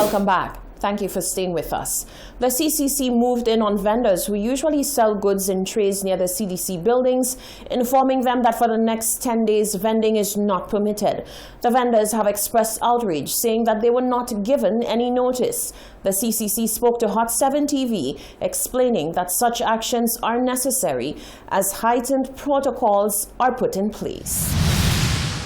Welcome back. Thank you for staying with us. The CCC moved in on vendors who usually sell goods in trays near the CDC buildings, informing them that for the next 10 days, vending is not permitted. The vendors have expressed outrage, saying that they were not given any notice. The CCC spoke to Hot 7 TV, explaining that such actions are necessary as heightened protocols are put in place.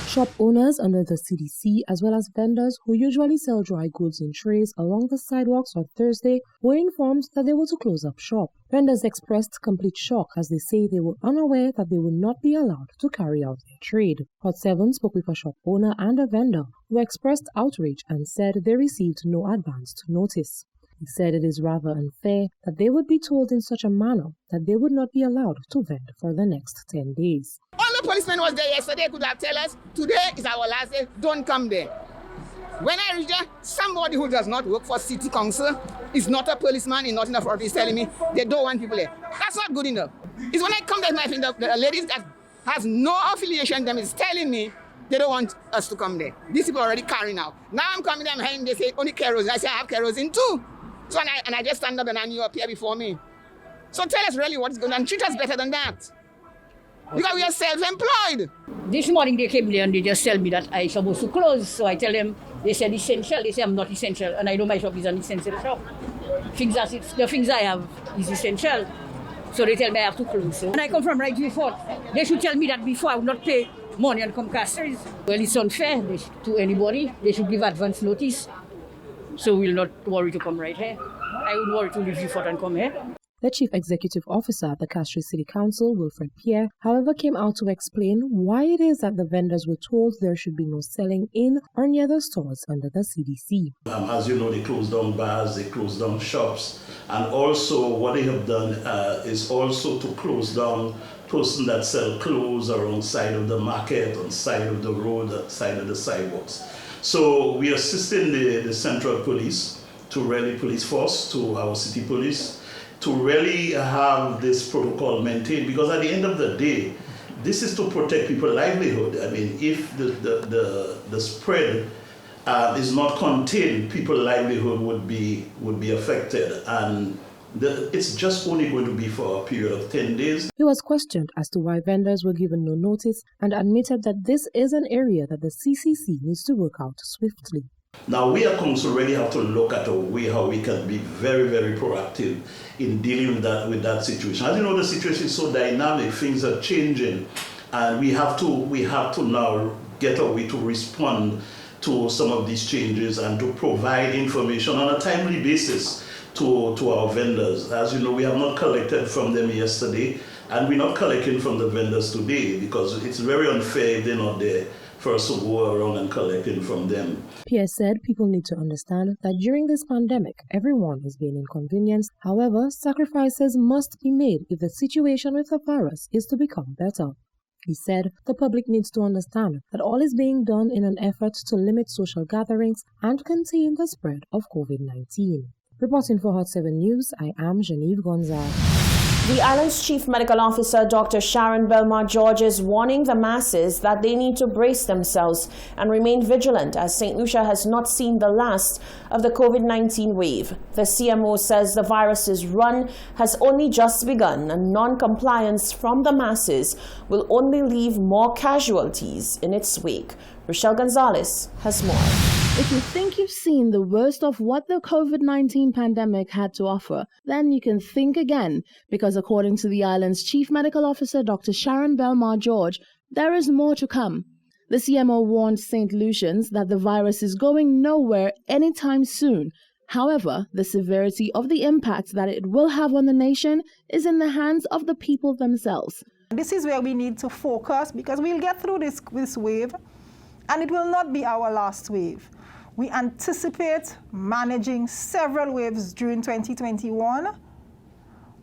Shop owners under the CDC, as well as vendors who usually sell dry goods in trays along the sidewalks on Thursday, were informed that they were to close up shop. Vendors expressed complete shock as they say they were unaware that they would not be allowed to carry out their trade. Hot 7 spoke with a shop owner and a vendor who expressed outrage and said they received no advanced notice. He said it is rather unfair that they would be told in such a manner that they would not be allowed to vend for the next 10 days. All the policemen was there yesterday could have told us, today is our last day, don't come there. When I reach there, somebody who does not work for city council, is not a policeman, is not in authority, is telling me they don't want people there. That's not good enough. It's when I come there, my friend, the ladies that has no affiliation, them is telling me they don't want us to come there. These people are already carrying out. Now I'm coming there, and they say only kerosene. I say I have kerosene too. So and I just stand up and you appear before me. So tell us really what is going on and treat us better than that. Because we are self-employed. This morning they came there and they just tell me that I'm supposed to close. So I tell them, they said essential. They say I'm not essential. And I know my shop is an essential shop. The things I have is essential. So they tell me I have to close. So when I come from right before, they should tell me that before I would not pay money on Comcasters. Well, it's unfair to anybody. They should give advance notice. So we'll not worry to come right here. I would worry to leave Beaufort and come here. The Chief Executive Officer at the Castries City Council, Wilfred Pierre, however, came out to explain why it is that the vendors were told there should be no selling in or near the stores under the CDC. As you know, they closed down bars, they closed down shops, and also what they have done is also to close down persons that sell clothes around side of the market, on side of the road, side of the sidewalks. So we assisting the Central Police, to really police force, to our city police, to really have this protocol maintained, because at the end of the day, this is to protect people's livelihood. I mean, if the spread is not contained, people's livelihood would be affected, and it's just only going to be for a period of 10 days. He was questioned as to why vendors were given no notice and admitted that this is an area that the CCC needs to work out swiftly. Now, we at council really have to look at a way how we can be very, very proactive in dealing with that situation. As you know, the situation is so dynamic, things are changing, and we have to now get a way to respond to some of these changes and to provide information on a timely basis to our vendors. As you know, we have not collected from them yesterday, and we're not collecting from the vendors today because it's very unfair if they're not there for us to go around and collecting from them. Pierre said people need to understand that during this pandemic, everyone is being inconvenienced. However, sacrifices must be made if the situation with the virus is to become better. He said the public needs to understand that all is being done in an effort to limit social gatherings and contain the spread of COVID-19. Reporting for Hot 7 News, I am Genevieve Gonzalez. The island's Chief Medical Officer, Dr. Sharon Belmar-George, is warning the masses that they need to brace themselves and remain vigilant as St. Lucia has not seen the last of the COVID-19 wave. The CMO says the virus's run has only just begun and non-compliance from the masses will only leave more casualties in its wake. Rochelle Gonzalez has more. If you think you've seen the worst of what the COVID-19 pandemic had to offer, then you can think again, because according to the island's Chief Medical Officer, Dr. Sharon Belmar-George, there is more to come. The CMO warned St. Lucians that the virus is going nowhere anytime soon. However, the severity of the impact that it will have on the nation is in the hands of the people themselves. This is where we need to focus, because we'll get through this wave, and it will not be our last wave. We anticipate managing several waves during 2021,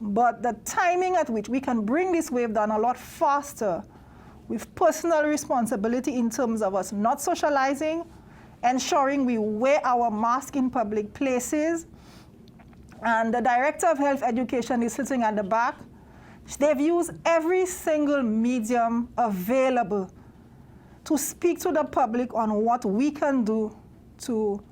but the timing at which we can bring this wave down a lot faster with personal responsibility in terms of us not socializing, ensuring we wear our mask in public places. And the Director of Health Education is sitting at the back. They've used every single medium available to speak to the public on what we can do to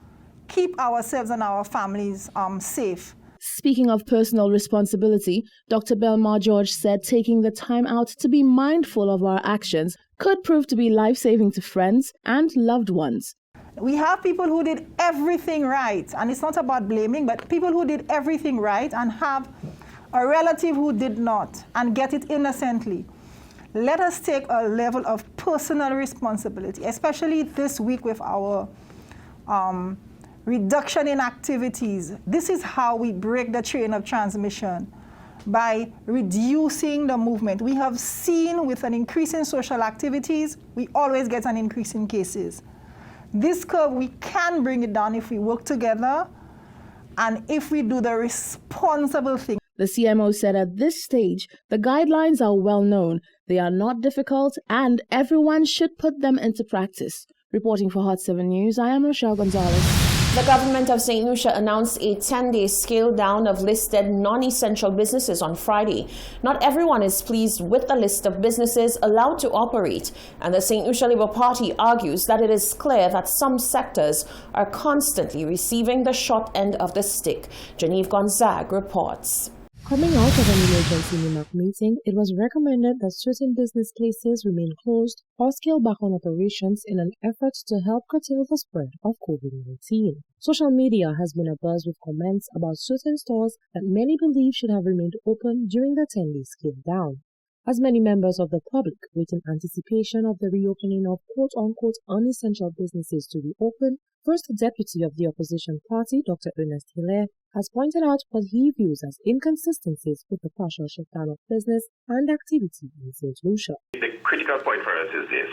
keep ourselves and our families safe. Speaking of personal responsibility, Dr. Belmar George said taking the time out to be mindful of our actions could prove to be life-saving to friends and loved ones. We have people who did everything right, and it's not about blaming, but people who did everything right and have a relative who did not and get it innocently. Let us take a level of personal responsibility, especially this week with our reduction in activities. This is how we break the chain of transmission, by reducing the movement. We have seen with an increase in social activities, we always get an increase in cases. This curve, we can bring it down if we work together and if we do the responsible thing. The CMO said at this stage, the guidelines are well known, they are not difficult, and everyone should put them into practice. Reporting for Hot 7 News, I am Rochelle Gonzalez. The government of St. Lucia announced a 10-day scale down of listed non-essential businesses on Friday. Not everyone is pleased with the list of businesses allowed to operate, and the St. Lucia Labour Party argues that it is clear that some sectors are constantly receiving the short end of the stick. Genevieve Gonzague reports. Coming out of an emergency NIMAC meeting, it was recommended that certain business places remain closed or scale back on operations in an effort to help curtail the spread of COVID-19. Social media has been abuzz with comments about certain stores that many believe should have remained open during the 10-day scale down. As many members of the public wait in anticipation of the reopening of quote-unquote unessential businesses to reopen, First Deputy of the Opposition Party, Dr. Ernest Hilaire, has pointed out what he views as inconsistencies with the partial shutdown of business and activity in St. Lucia. The critical point for us is this.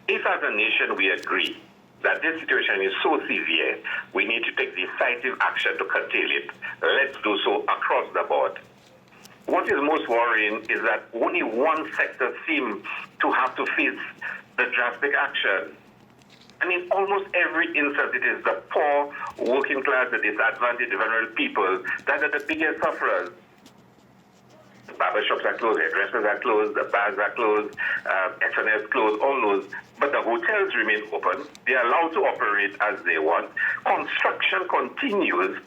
If as a nation we agree that this situation is so severe, we need to take decisive action to curtail it. Let's do so across the board. What is most worrying is that only one sector seems to have to face the drastic action. And in almost every instance, it is the poor, working class, the disadvantaged, vulnerable people that are the biggest sufferers. The barber shops are closed, hairdressers are closed, the bars are closed, S&S closed, all those. But the hotels remain open. They are allowed to operate as they want. Construction continues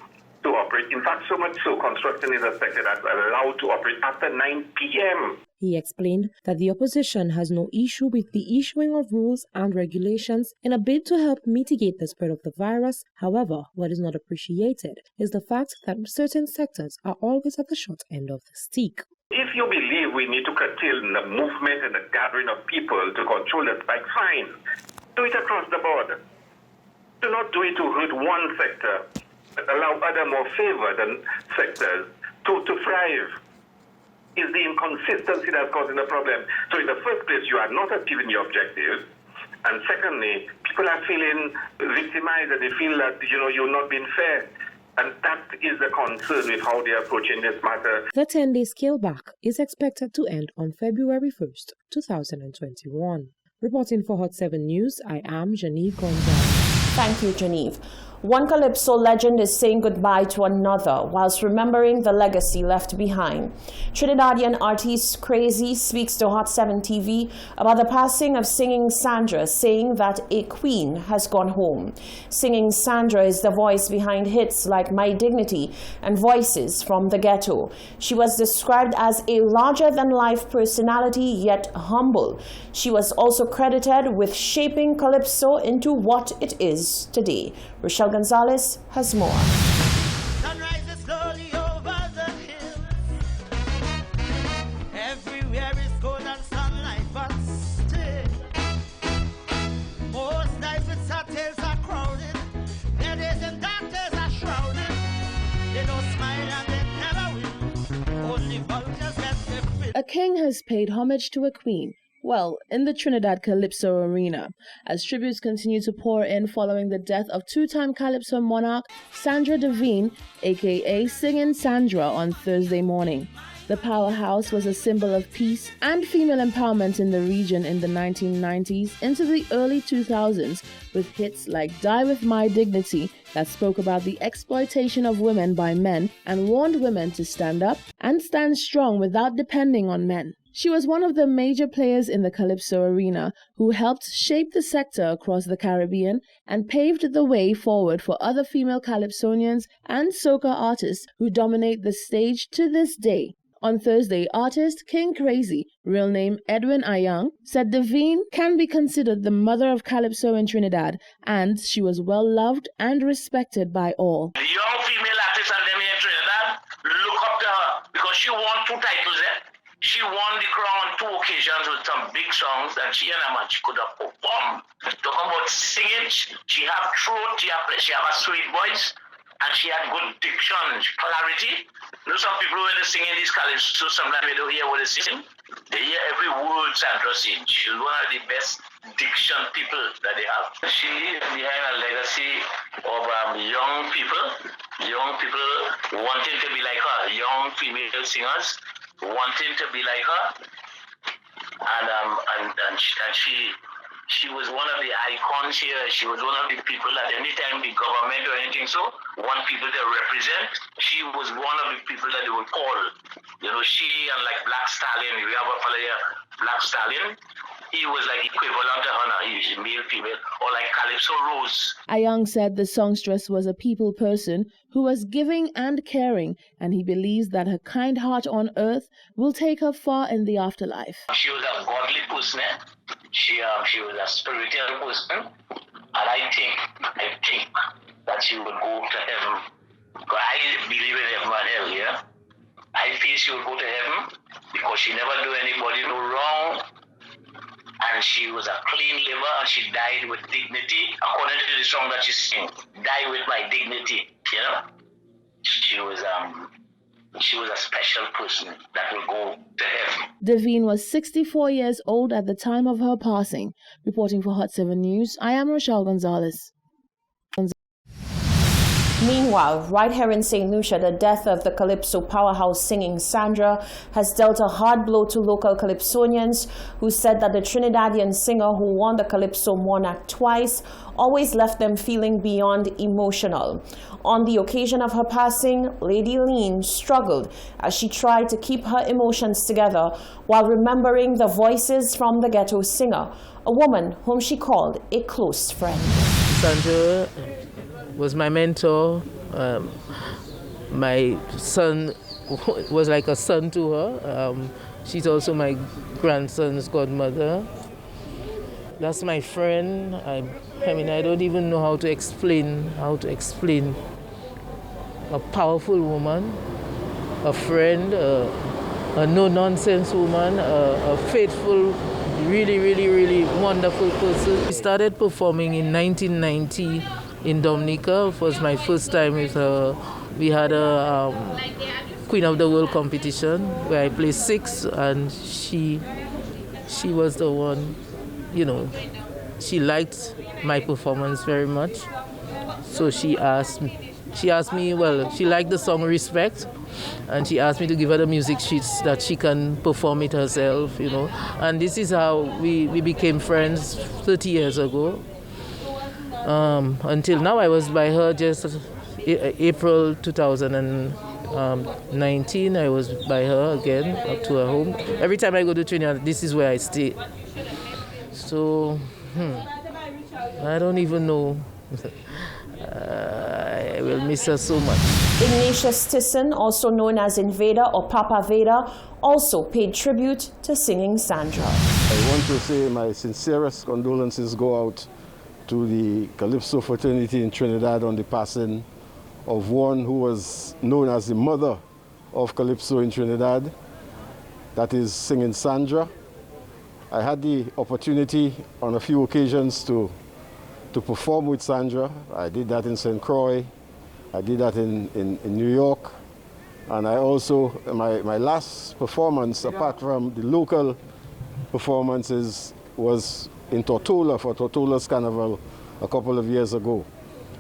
to operate. In fact, so much so, construction is a sector that's allowed to operate after 9 p.m. He explained that the opposition has no issue with the issuing of rules and regulations in a bid to help mitigate the spread of the virus. However, what is not appreciated is the fact that certain sectors are always at the short end of the stick. If you believe we need to curtail the movement and the gathering of people to control the spike, fine. Do it across the board. Do not do it to hurt one sector, but allow other more favored sectors to thrive. Is the inconsistency that's causing the problem. So in the first place, you are not achieving your objectives. And secondly, people are feeling victimized and they feel that, you're not being fair. And that is the concern with how they're approaching this matter. The 10-day scale back is expected to end on February 1st, 2021. Reporting for Hot 7 News, I am Genevieve Gonzalez. Thank you, Genevieve. One Calypso legend is saying goodbye to another whilst remembering the legacy left behind. Trinidadian artist Crazy speaks to Hot 7 TV about the passing of Singing Sandra, saying that a queen has gone home. Singing Sandra is the voice behind hits like My Dignity and Voices from the Ghetto. She was described as a larger-than-life personality, yet humble. She was also credited with shaping Calypso into what it is today. Rochelle Gonzalez has more. Sunrise is slowly over the hill. Everywhere is gold and sunlight, but still, most nights with hotels are crowded. Their days and doctors are shrouded. They don't smile and they never will. Only vultures get their fill. A king has paid homage to a queen. Well, in the Trinidad Calypso arena, as tributes continue to pour in following the death of two-time Calypso monarch Sandra Devine, aka Singing Sandra, on Thursday morning. The powerhouse was a symbol of peace and female empowerment in the region in the 1990s into the early 2000s, with hits like Die With My Dignity that spoke about the exploitation of women by men and warned women to stand up and stand strong without depending on men. She was one of the major players in the calypso arena who helped shape the sector across the Caribbean and paved the way forward for other female calypsonians and soca artists who dominate the stage to this day. On Thursday, artist King Crazy, real name Edwin Ayang, said Devine can be considered the mother of calypso in Trinidad, and she was well loved and respected by all. The young female artists and them in Trinidad look up to her because she won 2 titles there. She won the crown on 2 occasions with some big songs, and she and her man, she could have performed. Talking about singing, she have throat, she have a sweet voice, and she had good diction, clarity. You know, some people when they sing in these calypso, sometimes they don't hear what they sing. They hear every word Sandra sings. She's one of the best diction people that they have. She leaves behind a legacy of young people wanting to be like her, young female singers wanting to be like her, and she was one of the icons here. She was one of the people that anytime the government or anything want people to represent, she was one of the people that they would call. You know, she and like Black Stallion, we have a fellow here, Black Stallion, he was like equivalent to her now. He's male, female, or like Calypso Rose. Ayang said the songstress was a people person who was giving and caring, and he believes that her kind heart on earth will take her far in the afterlife. She was a godly person. She was a spiritual person, and I think that she would go to heaven. Because I believe in heaven and hell, yeah. I feel she would go to heaven because she never do anybody no wrong, and she was a clean liver, and she died with dignity, according to the song that she sang. Die with my dignity, you know. She was a special person that will go to heaven. Devine was 64 years old at the time of her passing. Reporting for Hot 7 News, I am Rochelle Gonzalez. Meanwhile, right here in St. Lucia, the death of the calypso powerhouse singing Sandra has dealt a hard blow to local calypsonians who said that the Trinidadian singer who won the Calypso Monarch twice always left them feeling beyond emotional. On the occasion of her passing, Lady Lean struggled as she tried to keep her emotions together while remembering the voices from the ghetto singer, a woman whom she called a close friend. Sandra was my mentor. My son was like a son to her. She's also my grandson's godmother. That's my friend. I mean, I don't even know how to explain a powerful woman, a friend, a no-nonsense woman, a faithful, really, really, really wonderful person. We started performing in 1990 in Dominica. It was my first time with her. We had a Queen of the World competition where I placed 6th, and she was the one, you know, she liked my performance very much. So she asked me, well, she liked the song Respect, and she asked me to give her the music sheets that she can perform it herself, you know. And this is how we became friends 30 years ago. Until now, I was by her just April 2019. I was by her again up to her home. Every time I go to Trinidad, this is where I stay. So, I don't even know. I will miss her so much. Ignatius Tisson, also known as Invader or Papa Vader, also paid tribute to singing Sandra. I want to say my sincerest condolences go out to the Calypso fraternity in Trinidad on the passing of one who was known as the mother of Calypso in Trinidad, that is singing Sandra. I had the opportunity on a few occasions to perform with Sandra. I did that in St. Croix, I did that in New York, and I also, my last performance, apart from the local performances, was in Tortola for Tortola's Carnival a couple of years ago.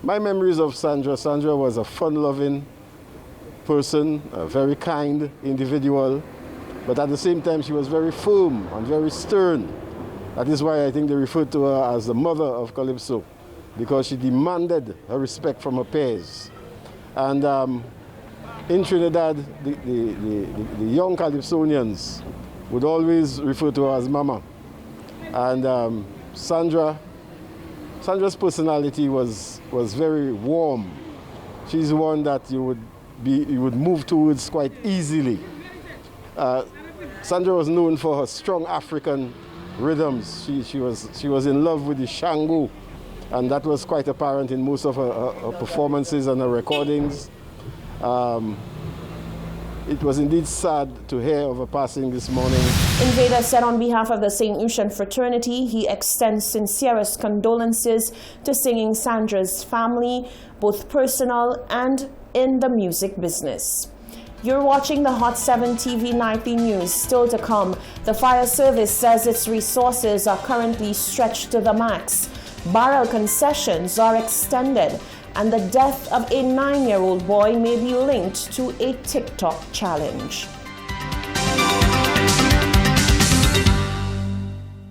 My memories of Sandra was a fun-loving person, a very kind individual, but at the same time she was very firm and very stern. That is why I think they referred to her as the mother of Calypso, because she demanded her respect from her peers. And in Trinidad, the young Calypsonians would always refer to her as Mama. And Sandra's personality was very warm. She's one that you would move towards quite easily. Sandra was known for her strong African rhythms. She was in love with the Shango, and that was quite apparent in most of her performances and her recordings. It was indeed sad to hear of her passing this morning. Invader said on behalf of the St. Lucian fraternity, he extends sincerest condolences to singing Sandra's family, both personal and in the music business. You're watching the Hot 7 TV Nightly News. Still to come, the fire service says its resources are currently stretched to the max. Barrel concessions are extended, and the death of a 9-year-old boy may be linked to a TikTok challenge.